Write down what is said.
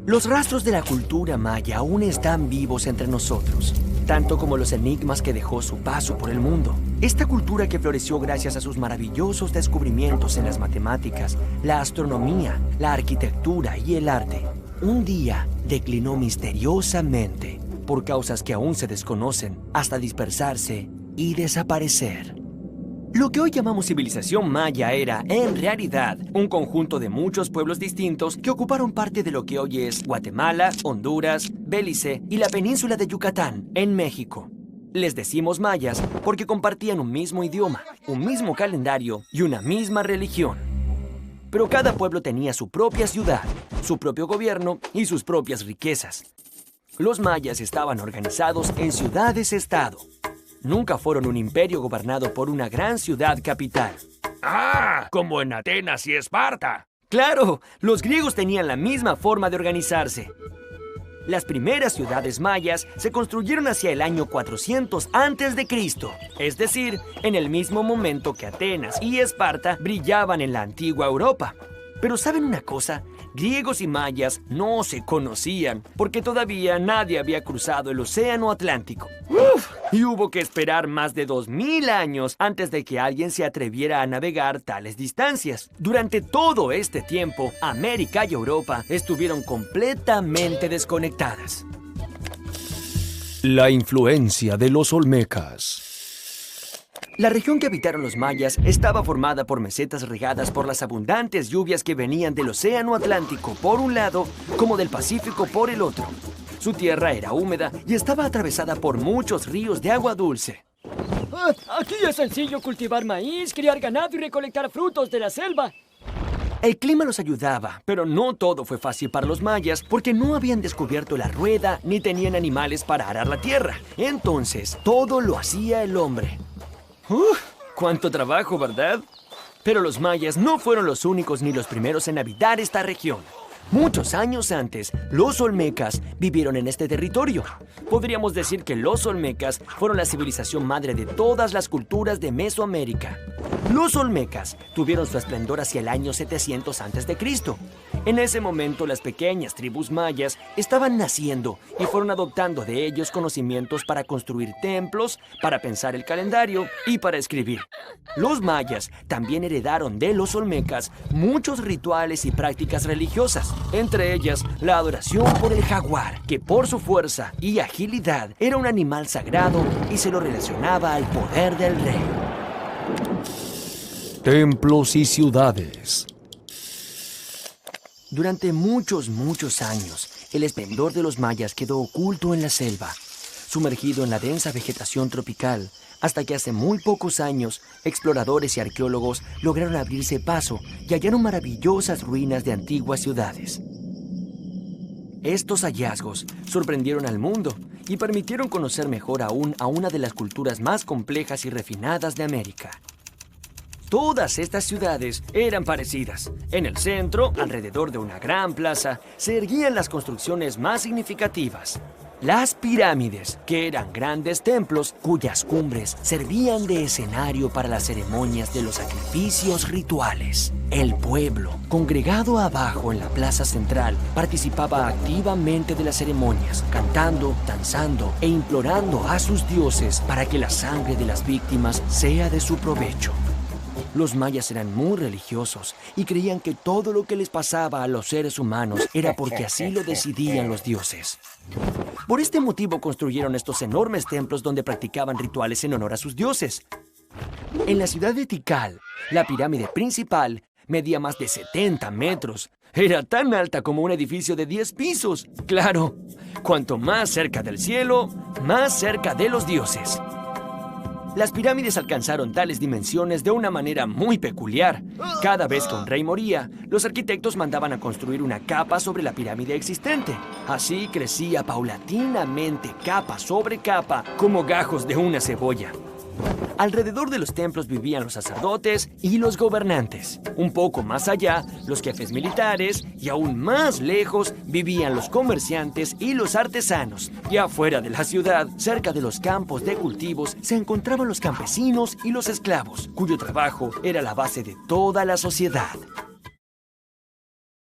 Los rastros de la cultura maya aún están vivos entre nosotros, tanto como los enigmas que dejó su paso por el mundo. Esta cultura que floreció gracias a sus maravillosos descubrimientos en las matemáticas, la astronomía, la arquitectura y el arte, un día declinó misteriosamente por causas que aún se desconocen, hasta dispersarse y desaparecer. Lo que hoy llamamos civilización maya era, en realidad, un conjunto de muchos pueblos distintos que ocuparon parte de lo que hoy es Guatemala, Honduras, Belice y la península de Yucatán, en México. Les decimos mayas porque compartían un mismo idioma, un mismo calendario y una misma religión. Pero cada pueblo tenía su propia ciudad, su propio gobierno y sus propias riquezas. Los mayas estaban organizados en ciudades-estado. Nunca fueron un imperio gobernado por una gran ciudad capital. ¡Ah! Como en Atenas y Esparta. ¡Claro! Los griegos tenían la misma forma de organizarse. Las primeras ciudades mayas se construyeron hacia el año 400 a.C., es decir, en el mismo momento que Atenas y Esparta brillaban en la antigua Europa. Pero ¿saben una cosa? Griegos y mayas no se conocían porque todavía nadie había cruzado el océano Atlántico. Y hubo que esperar más de 2000 años antes de que alguien se atreviera a navegar tales distancias. Durante todo este tiempo, América y Europa estuvieron completamente desconectadas. La influencia de los olmecas. La región que habitaron los mayas estaba formada por mesetas regadas por las abundantes lluvias que venían del océano Atlántico por un lado, como del Pacífico por el otro. Su tierra era húmeda y estaba atravesada por muchos ríos de agua dulce. Aquí es sencillo cultivar maíz, criar ganado y recolectar frutos de la selva. El clima los ayudaba, pero no todo fue fácil para los mayas porque no habían descubierto la rueda ni tenían animales para arar la tierra. Entonces, todo lo hacía el hombre. ¡Cuánto trabajo!, ¿verdad? Pero los mayas no fueron los únicos ni los primeros en habitar esta región. Muchos años antes, los olmecas vivieron en este territorio. Podríamos decir que los olmecas fueron la civilización madre de todas las culturas de Mesoamérica. Los olmecas tuvieron su esplendor hacia el año 700 a.C. En ese momento, las pequeñas tribus mayas estaban naciendo y fueron adoptando de ellos conocimientos para construir templos, para pensar el calendario y para escribir. Los mayas también heredaron de los olmecas muchos rituales y prácticas religiosas, entre ellas la adoración por el jaguar, que por su fuerza y agilidad era un animal sagrado y se lo relacionaba al poder del rey. Templos y ciudades. Durante muchos años, el esplendor de los mayas quedó oculto en la selva, sumergido en la densa vegetación tropical, hasta que hace muy pocos años, exploradores y arqueólogos lograron abrirse paso y hallaron maravillosas ruinas de antiguas ciudades. Estos hallazgos sorprendieron al mundo y permitieron conocer mejor aún a una de las culturas más complejas y refinadas de América. Todas estas ciudades eran parecidas. En el centro, alrededor de una gran plaza, se erguían las construcciones más significativas. Las pirámides, que eran grandes templos cuyas cumbres servían de escenario para las ceremonias de los sacrificios rituales. El pueblo, congregado abajo en la plaza central, participaba activamente de las ceremonias, cantando, danzando e implorando a sus dioses para que la sangre de las víctimas sea de su provecho. Los mayas eran muy religiosos y creían que todo lo que les pasaba a los seres humanos era porque así lo decidían los dioses. Por este motivo construyeron estos enormes templos donde practicaban rituales en honor a sus dioses. En la ciudad de Tikal, la pirámide principal medía más de 70 metros. Era tan alta como un edificio de 10 pisos. Claro, cuanto más cerca del cielo, más cerca de los dioses. Las pirámides alcanzaron tales dimensiones de una manera muy peculiar. Cada vez que un rey moría, los arquitectos mandaban a construir una capa sobre la pirámide existente. Así crecía paulatinamente, capa sobre capa, como gajos de una cebolla. Alrededor de los templos vivían los sacerdotes y los gobernantes. Un poco más allá, los jefes militares, y aún más lejos vivían los comerciantes y los artesanos. Y afuera de la ciudad, cerca de los campos de cultivos, se encontraban los campesinos y los esclavos, cuyo trabajo era la base de toda la sociedad.